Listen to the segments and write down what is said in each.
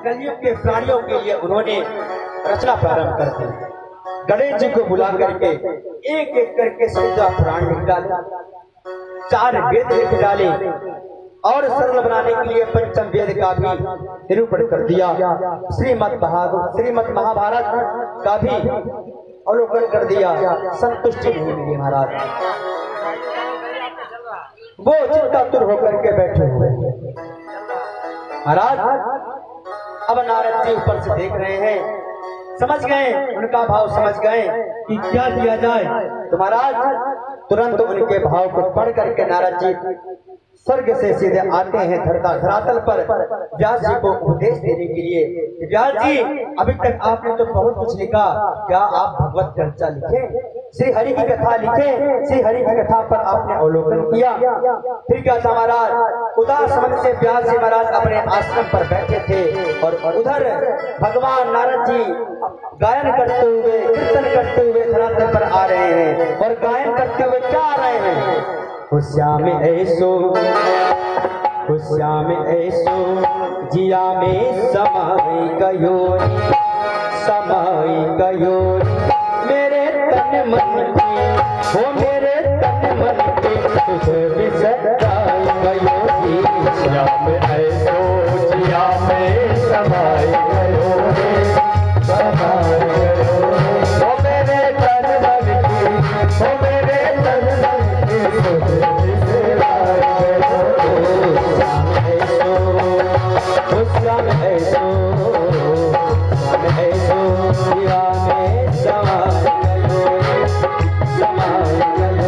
कलयुग के प्राणियों के लिए उन्होंने रचना प्रारंभ कर दी। गणेश जी को बुला करके एक एक करके 14 पुराण लिख डाले, 4 वेद लिख डाले और सरल बनाने के लिए पंचम वेद का भी निरूपण कर दिया। श्रीमद् महाभारत का भी अवलोकन कर दिया। संतुष्टि नहीं मिली महाराज, वो चिंतातुर होकर के बैठे हुए महाराज। अब नारद जी ऊपर से देख रहे हैं, समझ गए, उनका भाव समझ गए कि क्या किया जाए। तो महाराज तुरंत उनके भाव को पढ़ करके नारद जी स्वर्ग से सीधे आते हैं धरातल पर व्यास जी को उपदेश देने के लिए। व्यास जी, अभी तक आपने तो बहुत कुछ लिखा, क्या आप भगवत चर्चा लिखे, श्री हरि की कथा लिखे? श्री हरि की कथा पर आपने अवलोकन किया, फिर क्या था महाराज? उदास मन से व्यास जी महाराज अपने आश्रम पर बैठे थे और उधर भगवान नारद जी गायन करते हुए, कीर्तन करते हुए धरातल पर आ रहे हैं। और गायन करते हुए क्या आ रहे हैं? श्याम ऐसो, श्याम ऐसो जिया में समाई गयो, समाई गयो मेरे तन मन की, हो मेरे तन मन की तुझे बिसराई गयो। श्याम ऐसो जिया में समाई गयो, समाई गयो हो मेरे तन मन की, हो मेरे तन मन की तुझे बिसराई गयो। श्याम ऐसो, श्याम ऐसो जिया में समाई गयो, समाई गयो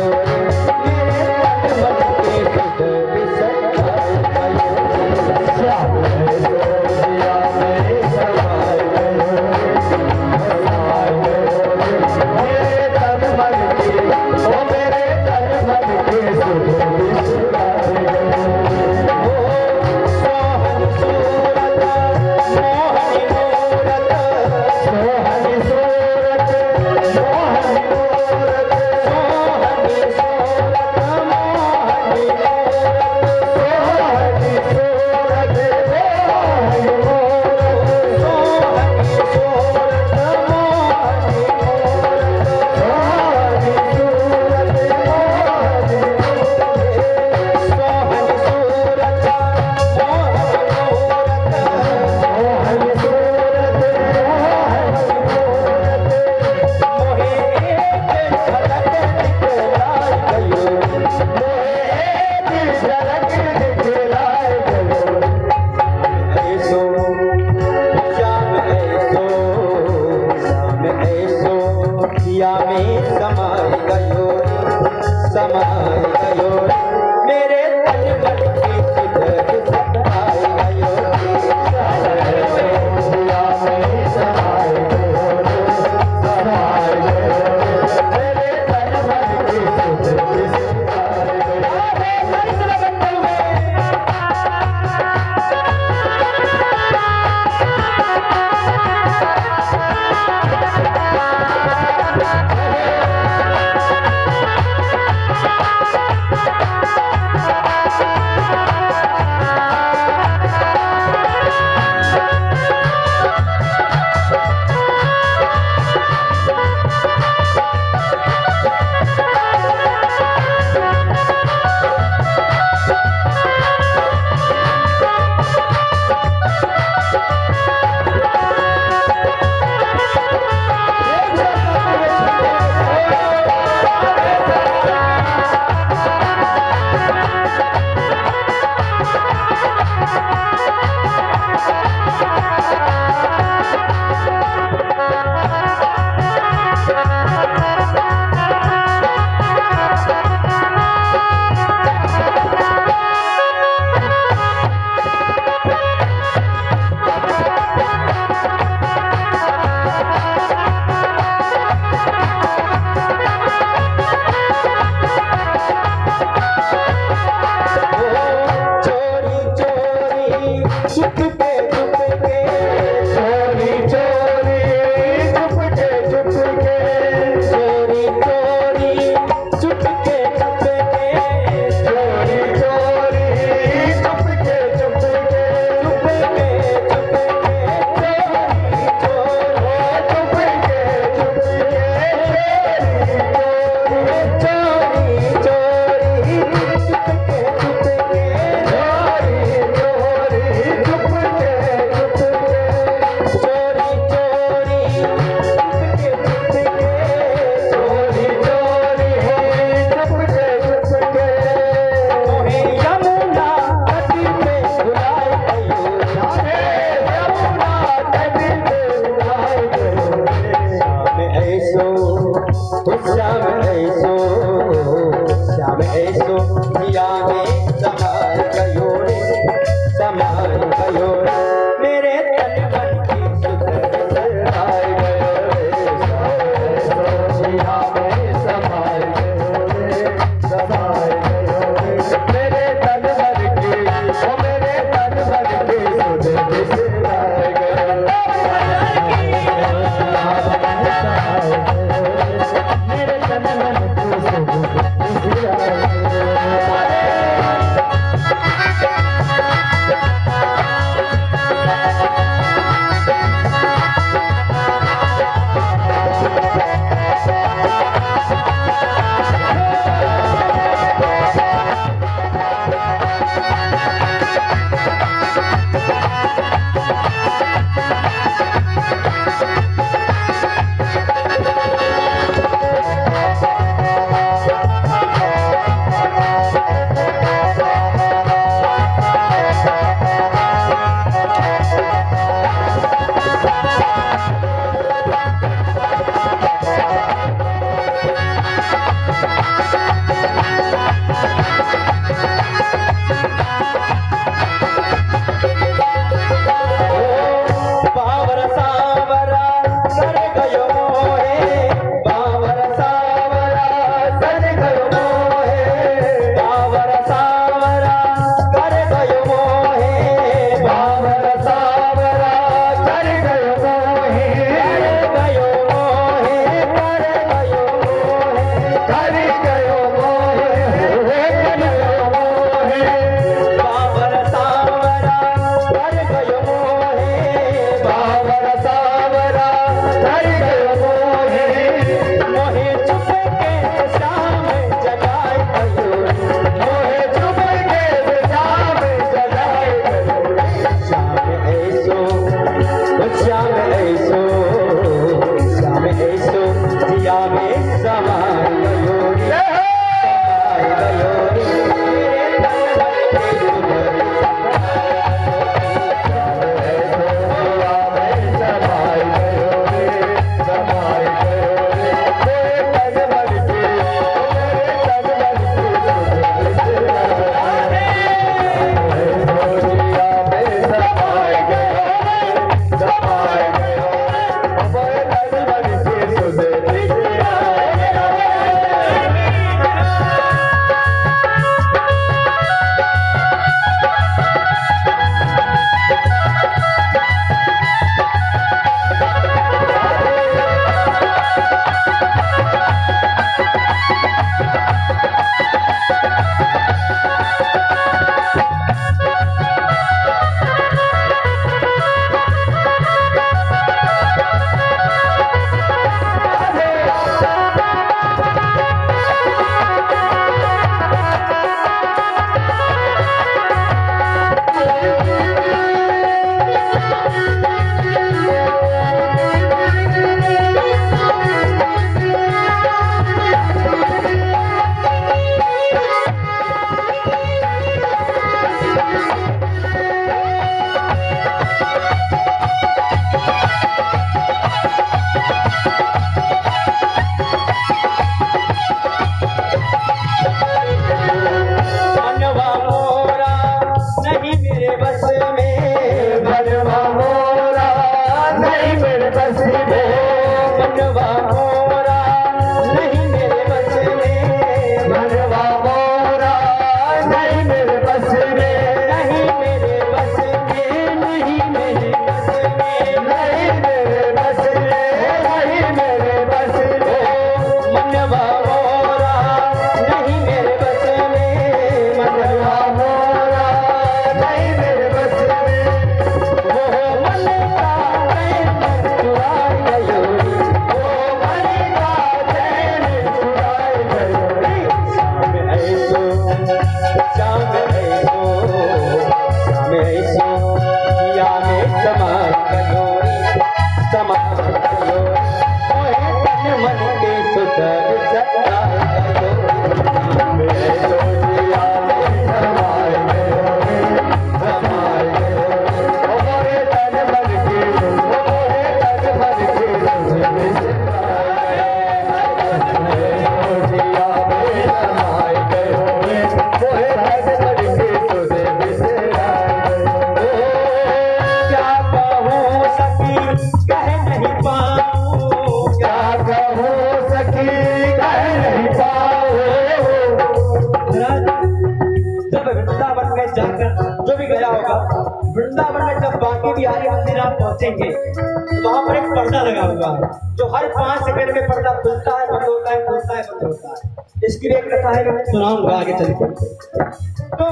मेरे तन मन की तुझे बिसराई गयो। श्याम ऐसो जिया में समाई गयो, समाई गयो मेरे तन मन की, ओ मेरे तन मन की तुझे बिसराई गयो। वृंदावन में जब बांके बिहारी मंदिर आप पहुंचेंगे तो वहां पर एक पर्दा लगा हुआ है जो हर 5 सेकंड में पर्दा खुलता है, बंद होता है, खुलता है, बंद होता है। इसकी भी एक कथा है, मैं सुनाऊंगा आगे चलकर। तो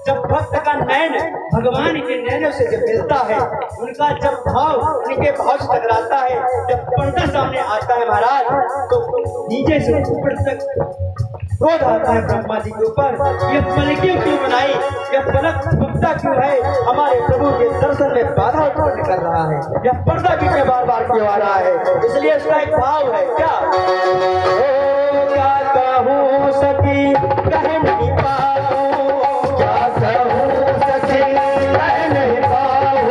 जब भक्त का नयन भगवान के नैनों से जब मिलता है, उनका जब भाव उनके भाव से टकराता है, जब पर्दा सामने आता है महाराज, तो नीचे से ऊपर तक क्रोध आता है ब्रह्मा जी के ऊपर। ये पलकियों क्यों बनाई, यह पलक झुकता क्यों है, हमारे प्रभु के दर्शन में बाधा उत्पन्न कर रहा है, यह पर्दा बीच बार बार क्यों आ रहा है। इसलिए इसका एक भाव है, क्या कहूँ सखी कह नहीं पाऊँ, क्या कहूँ सखी कह नहीं पाऊँ,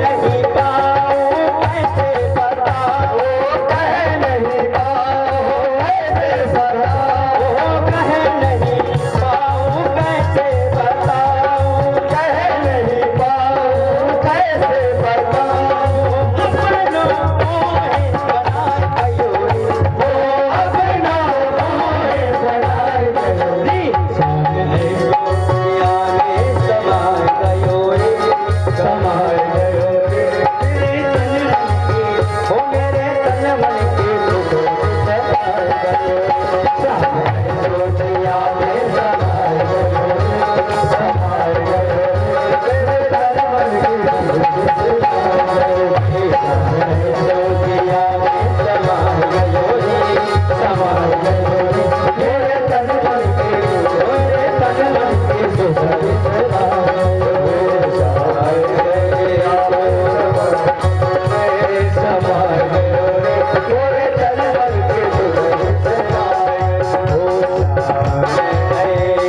नहीं पाऊँ कैसे बताऊँ, कह नहीं पाऊँ कैसे बताऊँ, कह नहीं पाऊँ कैसे बताऊँ, कह नहीं पाऊँ कैसे बताऊँ, अपनों मोहे बनाए कयोरी, अपना मोहे बनाए कयोरी, समाए कयोरी, समाए कयोरी, मेरे तन मन की समाए कयोरी, सोचिया में समाए कयोरी, समाए कयोरी, मेरे तन मन की सोचिया में समाए कयोरी, समाए कयोरी, मेरे तन मन की, मेरे तन मन की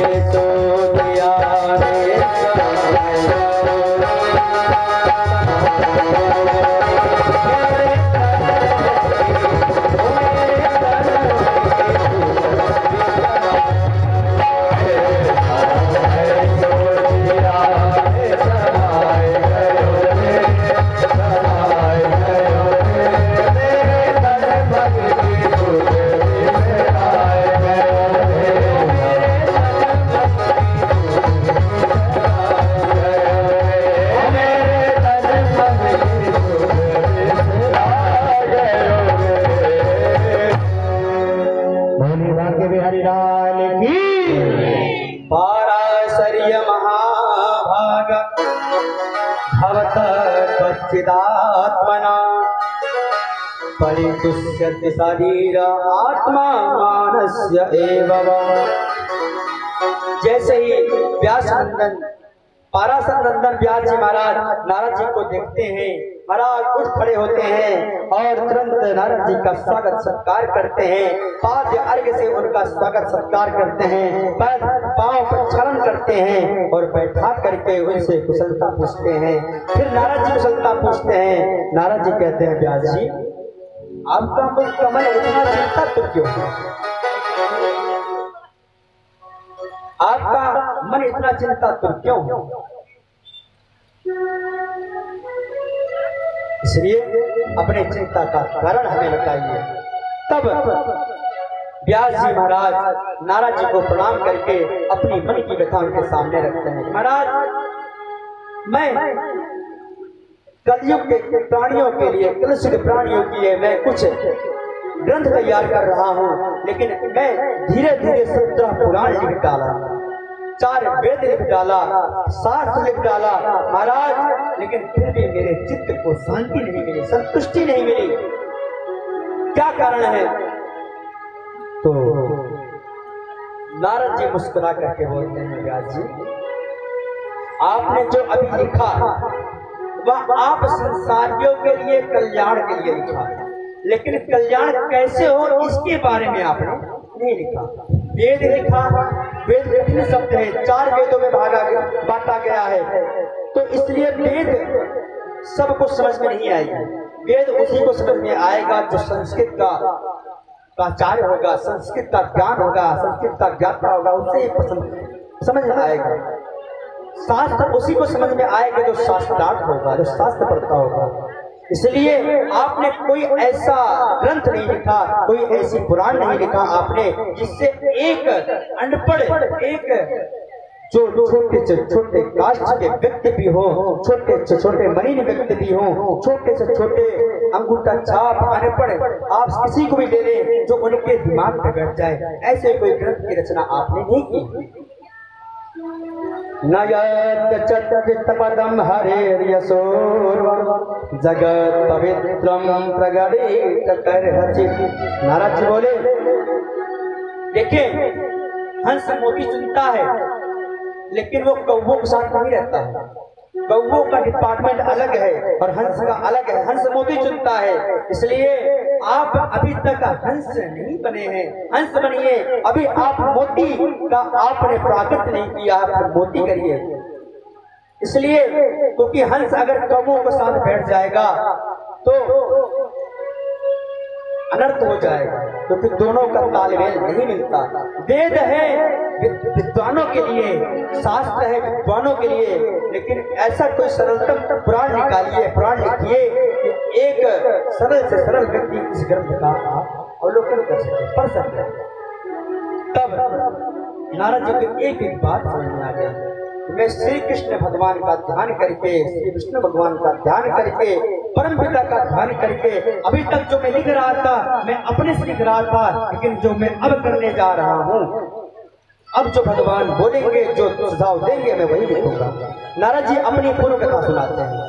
सुधरी समाए पाराशर्य महाभाग भवत कच्चिदात्मना परितुष्यति शरीर आत्मा मानस्य एव। जैसे ही व्यास नंदन पाराशर नंदन व्यास जी महाराज नारद जी को देखते हैं, महाराज उठ खड़े होते हैं और तुरंत नारद जी का स्वागत सत्कार करते हैं, पाद्य अर्घ्य से उनका स्वागत सत्कार करते हैं, पांव पर क्षरण करते हैं और बैठा करके उनसे कुशलता पूछते हैं। फिर नारद जी कुशलता पूछते हैं। नारद जी कहते हैं, व्यास जी आपका मुख कमल इतना चिंता तो क्यों है, आपका मन इतना चिंता तो क्यों है। इसलिए अपने चिंता का कारण हमें बताइए। तब व्यास जी महाराज नारद जी को प्रणाम करके अपनी मन की व्यथा उनके सामने रखते हैं। महाराज मैं कलयुग के प्राणियों के लिए, कलुष के प्राणियों के लिए मैं कुछ ग्रंथ तैयार कर रहा हूँ, लेकिन मैं धीरे धीरे 17 पुराण लिख डाला, 4 वेद लिख डाला, शास्त्र लिख डाला महाराज, लेकिन फिर भी मेरे चित्त को शांति नहीं मिली, संतुष्टि नहीं मिली। क्या कारण है? तो नारद जी मुस्कुरा करके बोलते हैं, व्यास जी आपने जो अभी लिखा वह आप संसारियों के लिए कल्याण के लिए लिखा, लेकिन कल्याण कैसे हो इसके बारे में आपने नहीं लिखा। वेद लिखा, वेद विभिन्न शब्द है, 4 वेदों में बांटा गया है, तो इसलिए वेद सबको समझ में नहीं आएगी। वेद उसी को समझ में आएगा जो संस्कृत का प्राचार्य होगा, संस्कृत का ज्ञान होगा, संस्कृत का ज्ञाता होगा, उससे ही समझ में आएगा। शास्त्र उसी को समझ में आएगा जो शास्त्रार्थ होगा, जो शास्त्र पढ़ता होगा। इसलिए आपने कोई ऐसा ग्रंथ नहीं लिखा, कोई ऐसी पुराण नहीं लिखा आपने, जिससे एक अनपढ़, एक जो छोटे से छोटे कास्ट के व्यक्ति भी हो, छोटे से छोटे मरीन व्यक्ति भी हो, छोटे से छोटे अंगूठा छाप अनपढ़ आप किसी को भी दे दें जो उनके दिमाग में बैठ जाए, ऐसे कोई ग्रंथ की रचना आपने नहीं की। नयत्पदम हरेर्यशोर्वं जगत पवित्रम प्रगणित करहचित्। नारद जी बोले, देखिए हंस मोती चुनता है लेकिन वो कौवों के साथ नहीं रहता है। कौवों का डिपार्टमेंट अलग है और हंस का अलग है। हंस मोती चुनता है, इसलिए आप अभी तक हंस नहीं बने हैं, हंस बनिए। अभी आप मोती का आपने प्राकृत नहीं किया, आप मोती करिए। इसलिए क्योंकि हंस अगर कौवों के साथ बैठ जाएगा तो अनर्थ हो जाएगा, क्योंकि दोनों का तालमेल नहीं मिलता। वेद है विद्वानों के लिए, शास्त्र है विद्वानों के लिए, लेकिन ऐसा कोई सरलतम पुराण निकालिए, पुराण लिखिए कि एक सरल से सरल व्यक्ति इस ग्रंथ का अवलोकन कर सके, पढ़ सके। तब नारद जी को एक एक बात समझ में आ गया। मैं श्री कृष्ण भगवान का ध्यान करके, श्री विष्णु भगवान का ध्यान करके, परम पिता का ध्यान करके, अभी तक जो मैं लिख रहा था मैं अपने से लिख रहा था, लेकिन जो मैं अब करने जा रहा हूँ, अब जो भगवान बोलेंगे, जो सुझाव देंगे, मैं वही लिखूंगा। नारद जी अपनी पूर्व कथा सुनाते हैं।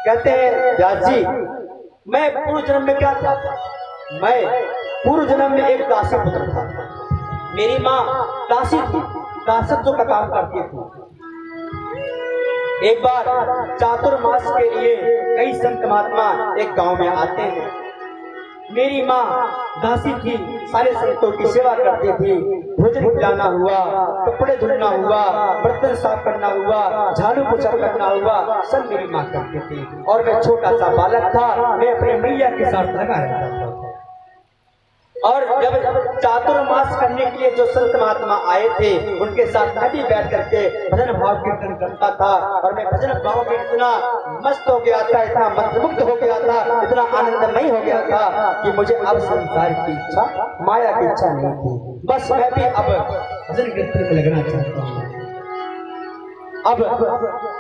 कहते हैं, व्यास जी मैं पूर्व जन्म में क्या था? मैं पूर्व जन्म में एक दासी पुत्र था। मेरी माँ दासी थी, दासत्व का काम करती थी। एक बार चातुर्मास के लिए कई संत महात्मा एक गांव में आते हैं। मेरी माँ दासी थी, सारे संतों की सेवा करती थी। भोजन खिलाना हुआ, कपड़े धुलना हुआ, बर्तन साफ करना हुआ, झाड़ू पोछा करना हुआ, सब मेरी माँ करती थी। और मैं छोटा सा बालक था, मैं अपने मैया के साथ लगा रहता था। और जब चातुर्मास करने के लिए जो संत महात्मा आए थे, उनके साथ मैं भी बैठ करके भजन भाव कीर्तन करता था। और मैं भजन भाव में इतना मस्त हो गया था, इतना मंत्रमुग्ध हो गया था, इतना आनंदमय हो गया था कि मुझे अब संसार की इच्छा, माया की इच्छा नहीं थी। बस मैं भी अब भजन कीर्तन में लगना चाहता हूँ। अब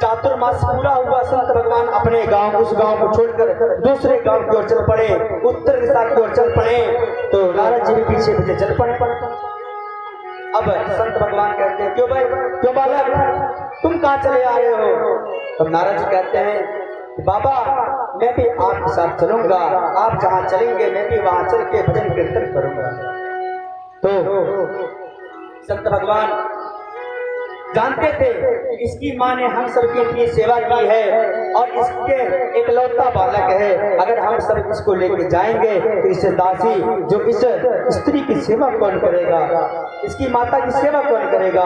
चातुर्मास पूरा हुआ, संत भगवान अपने गांव, उस गांव को छोड़कर दूसरे गांव की ओर चल पड़े, उत्तर दिशा की ओर चल पड़े। तो नारद जी भी पीछे पीछे चल पड़े। अब संत भगवान कहते हैं, क्यों भाई, क्यों बालक, तुम कहाँ चले आ रहे हो? तब नारद जी कहते हैं, बाबा मैं भी आपके साथ चलूंगा, आप जहाँ चलेंगे मैं भी वहां चल के भजन कीर्तन करूंगा। तो संत भगवान जानते थे कि इसकी माँ ने हम सबकी इतनी सेवा की है और इसके एकलौता बालक है, अगर हम सब इसको लेके जाएंगे तो इसे दासी, जो इस स्त्री की सेवा कौन करेगा, इसकी माता की सेवा कौन करेगा?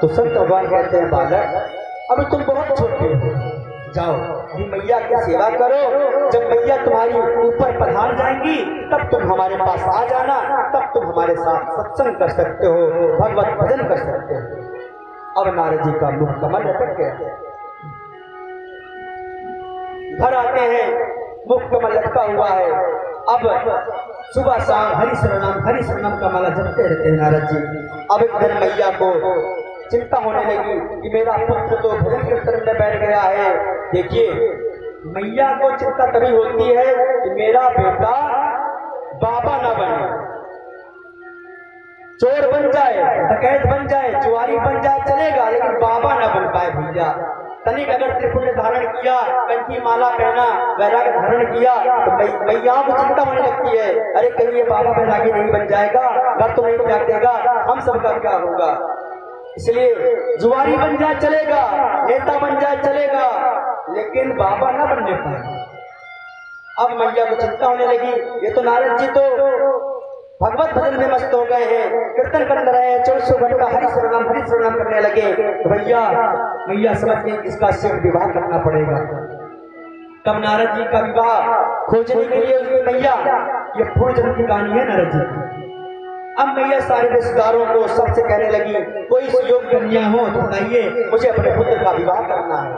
तो संत भगवान कहते हैं, बालक अभी तुम बहुत छोटे हो, जाओ अभी मैया की सेवा करो। जब मैया तुम्हारी ऊपर पधार जाएंगी तब तुम हमारे पास आ जाना, तब तुम हमारे साथ सत्संग कर सकते हो, भगवत भजन कर सकते हो। अब नारद जी का मुख कमल लटक गया। घर आते हैं, मुख कमल लटका हुआ है। अब सुबह शाम हरि शरणम का माला जपते रहते हैं नारद जी। अब एक दिन मैया को चिंता होने लगी कि मेरा पुत्र तो भजन कीर्तन में बैठ गया है। देखिए, मैया को चिंता तभी होती है कि मेरा बेटा बाबा ना बने, चोर बन जाए, डकैत बन जाए, जुआरी बन जाए चलेगा, लेकिन बाबा ना बन पाए भैया। तनिक अगर त्रिपुण्य धारण किया, कंठी माला पहना, वैराग्य धारण किया तो मैया को चिंता होने लगती है, अरे कहीं ये बाबा वैरागी नहीं बन जाएगा, घर तो नहीं त्यागेगा, हम सबका क्या होगा। इसलिए जुआरी बन जाए चलेगा, नेता बन जाए चलेगा, लेकिन बाबा ना बनने पाए। अब मैया को चिंता होने लगी। ये तो नारद जी तो भगवत भजन में मस्त हो गए हैं, कीर्तन कर रहे हैं, 24 घंटा हरि शरणम करने लगे। तो मैया समझ गई इसका शीघ्र विवाह करना पड़ेगा। तब नारद जी का विवाह खोजने के लिए उसकी मैया, ये पूर्व जन्म की कहानी है नारद जी की। अब मैया सारे रिश्तेदारों को सबसे कहने लगी, कोई योग कन्या हो तो बताइए, मुझे अपने पुत्र का विवाह करना है।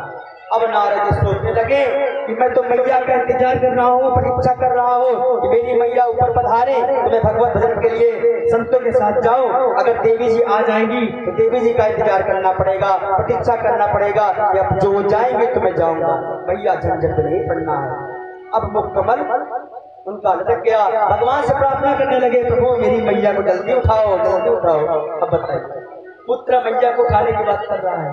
अब नारद जी सोचने लगे कि मैं तो मैया का इंतजार कर रहा हूँ, प्रतीक्षा कर रहा हूँ कि मेरी मैया ऊपर पधारे तो मैं भगवत भजन के लिए संतों के साथ जाऊं। अगर देवी जी आ जाएंगी तो देवी जी का इंतजार करना पड़ेगा, प्रतीक्षा करना पड़ेगा, या जो वो जाएंगे तो मैं जाऊंगा, मैया झंझट नहीं पड़ना है। अब मुकम्मल उनका लटक गया, भगवान से प्रार्थना करने लगे, प्रभु मेरी मैया को जल्दी उठाओ, जल्दी उठाओ। अब बताइए, पुत्र मैया को उठाने की बात कर रहा है,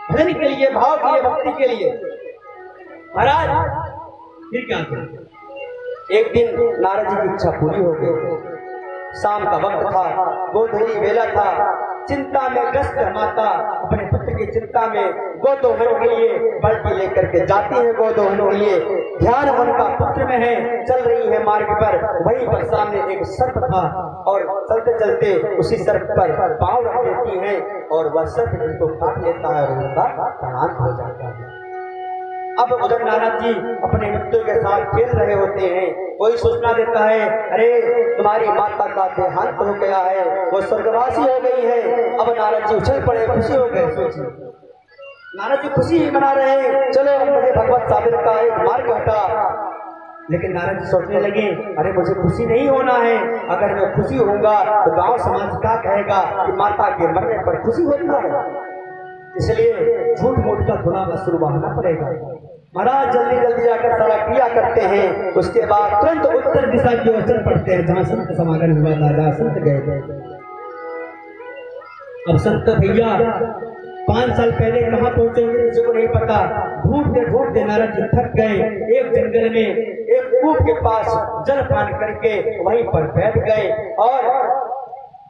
भजन के लिए, भाव के लिए, भक्ति के लिए। महाराज फिर क्या किया? एक दिन नारद जी की इच्छा पूरी हो गई, शाम का वक्त था, गोधूली वेला था, चिंता में ग्रस्त माता अपने पुत्र की चिंता में गोदोहन के लिए बल्कि लेकर के जाती है, गोदोहन के लिए ध्यान उनका पुत्र में है, चल रही है मार्ग पर, वहीं पर सामने एक सर्प था और चलते चलते उसी सर्प पर पांव रख देती है और वह सर्प उनको काट लेता है और उनका प्राण हो जाता है। अब उधर नारद जी अपने मित्रों के साथ खेल रहे होते हैं, कोई सूचना देता है, अरे तुम्हारी माता का देहांत हो गया है, वो स्वर्गवासी हो गई है। अब नारद जी उछल पड़े, खुशी हो गए। सोचिए, नारद जी खुशी ही मना रहे हैं, चलो मुझे भगवत साधन का एक मार्ग हटा। लेकिन नारद जी सोचने लगे, अरे मुझे खुशी नहीं होना है, अगर मैं खुशी होऊंगा तो गांव समाज क्या कहेगा कि माता के मरने पर खुशी होता है, इसलिए झूठ मूठ का थोड़ा शुरू बहाना पड़ेगा। महाराज जल्दी जल्दी आकर सारा क्रिया करते हैं, उसके बाद तुरंत उत्तर दिशा की ओर चल पड़ते हैं जहाँ संत समागम हुआ था, जहाँ संत गए थे। अब संत भैया 5 साल पहले कहाँ पहुंचे किसी को नहीं पता। ढूंढते ढूंढते नारद जी थक गए, एक जंगल में एक कूप के पास जल पान करके वहीं पर बैठ गए और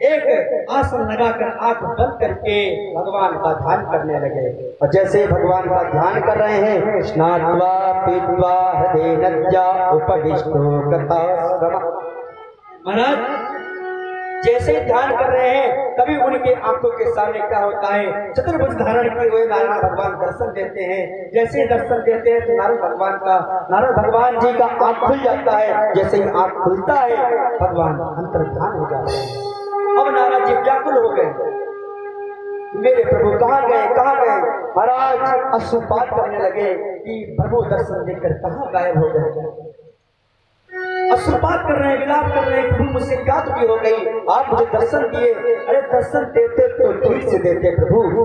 एक आसन लगाकर आंख बंद करके भगवान का ध्यान करने लगे। और जैसे भगवान का ध्यान कर रहे हैं, स्नात्वा पीत्वा हृदयनज्जा उपविष्टो कथा। महाराज जैसे ध्यान कर रहे हैं, तभी उनके आंखों के सामने क्या होता है, चतुर्भुज धारण किए हुए नारायण भगवान दर्शन देते हैं। जैसे दर्शन देते हैं तो नारद भगवान जी का आंख खुल जाता है। जैसे ही आंख खुलता है भगवान अंतर्ध्यान हो जाते हैं। अब नारद जी व्याकुल हो गए, मेरे प्रभु कहाँ गए, कहाँ गए। महाराज अश्रुपात करने लगे कि प्रभु दर्शन देकर कहाँ गायब हो गए। अश्रुपात कर रहे हैं, विलाप कर रहे हैं, प्रभु मुझसे क्या त्रुटि हो गई, आप मुझे दर्शन दिए। अरे दर्शन देते तो ठीक से देते प्रभु।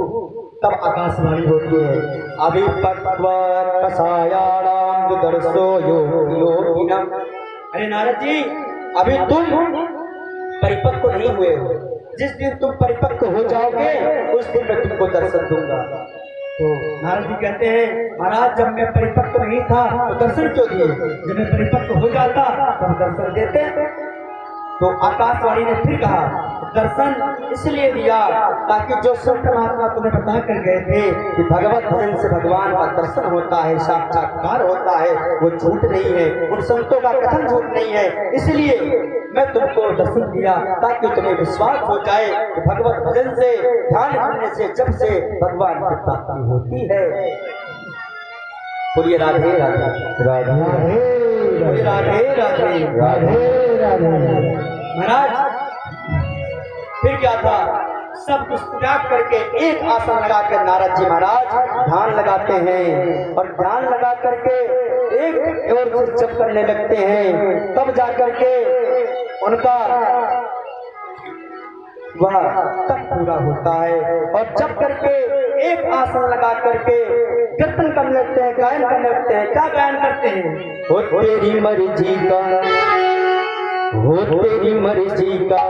तब आकाशवाणी होती है, अभी दर्शो योगिनम। अरे नारद जी अभी तुम परिपक्व नहीं हुए हो, जिस दिन तुम परिपक्व हो जाओगे उस दिन मैं तुमको दर्शन दूंगा। तो नारद जी कहते हैं, महाराज जब मैं परिपक्व नहीं था तो दर्शन क्यों दिए, जब मैं परिपक्व हो जाता तब दर्शन देते। तो आकाशवाणी ने फिर कहा, दर्शन इसलिए दिया ताकि जो संत महात्मा तुम्हें बता कर गए थे कि भगवत भजन से भगवान का दर्शन होता है, साक्षात्कार होता है, वो झूठ नहीं है, उन संतों का कथन झूठ नहीं है, इसलिए मैं तुमको दर्शन दिया ताकि तुम्हें विश्वास हो जाए कि भगवत भजन से, ध्यान करने से, जब से भगवान की प्राप्ति होती है। बोलिए राधे राधे राधे राधे राधे राधे राधे। महाराज फिर क्या था, सब कुछ त्याग करके एक आसन लगाकर नारद जी महाराज ध्यान लगाते हैं और ध्यान लगा करके एक और जप करने लगते हैं। तब जाकर के उनका वह तप पूरा होता है और जप करके एक आसन लगा करके कीर्तन करने लगते हैं, गायन करने लगते हैं। क्या गायन करते हैं, हो तेरी मर्जी का, हो तेरी मर्जी का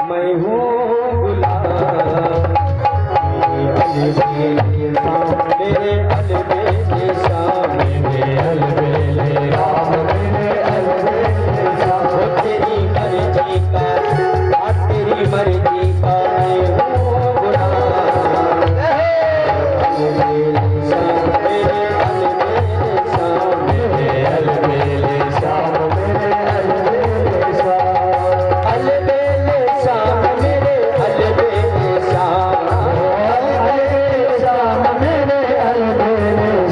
मैं हूँ गुलाम, मेरे अलबेले शाम, मेरे अलबेले राम, मेरे अलबेले शाम। हो तेरी मर्जी का, तेरी मर्जी का मैं हूँ गुलाम, अलबेले शाम, मेरे अलबेले शाम, मेरे अलबेले शाम, मेरे अलबेले शाम, अलबेले शाम, मेरे अलबेले शाम, अलबेले शाम, मेरे अलबेले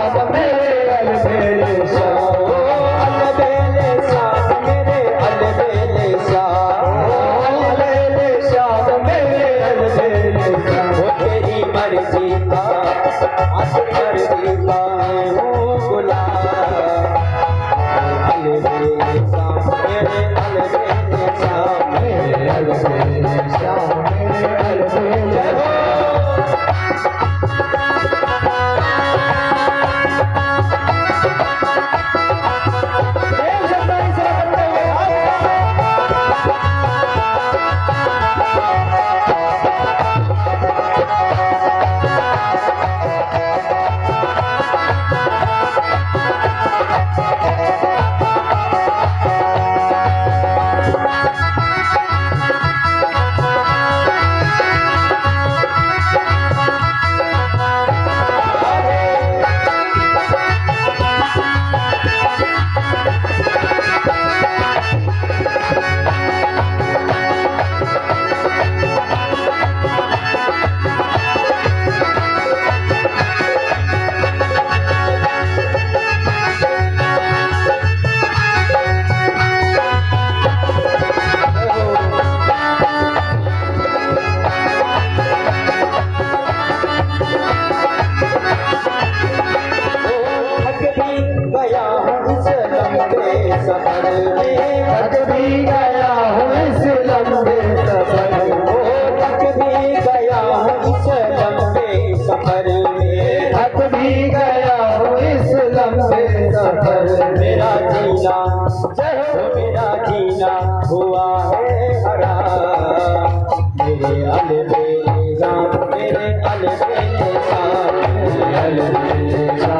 शाम मेरे अलबेले शाम, अलबेले शाम मेरे अलबेले शाम, अलबेले शाम मेरे अलबेले शाम। वो तेरी मर्जी का मर्जी का हूँ गुलाम, अलबेले शाम मेरे अलबेले शाम, मेरे अलबेले शाम मेरे अलबेले सफर में, थक भी गया हूँ इस लंबे सफर में, थक भी गया हूँ इस लंबे सफर में, थक भी गया हूँ इस लंबे सफर में। मेरा जीना मेरा जीना हुआ है हराम, मेरे अलबेले शाम मेरे अलबेले शाम, अलबेले शाम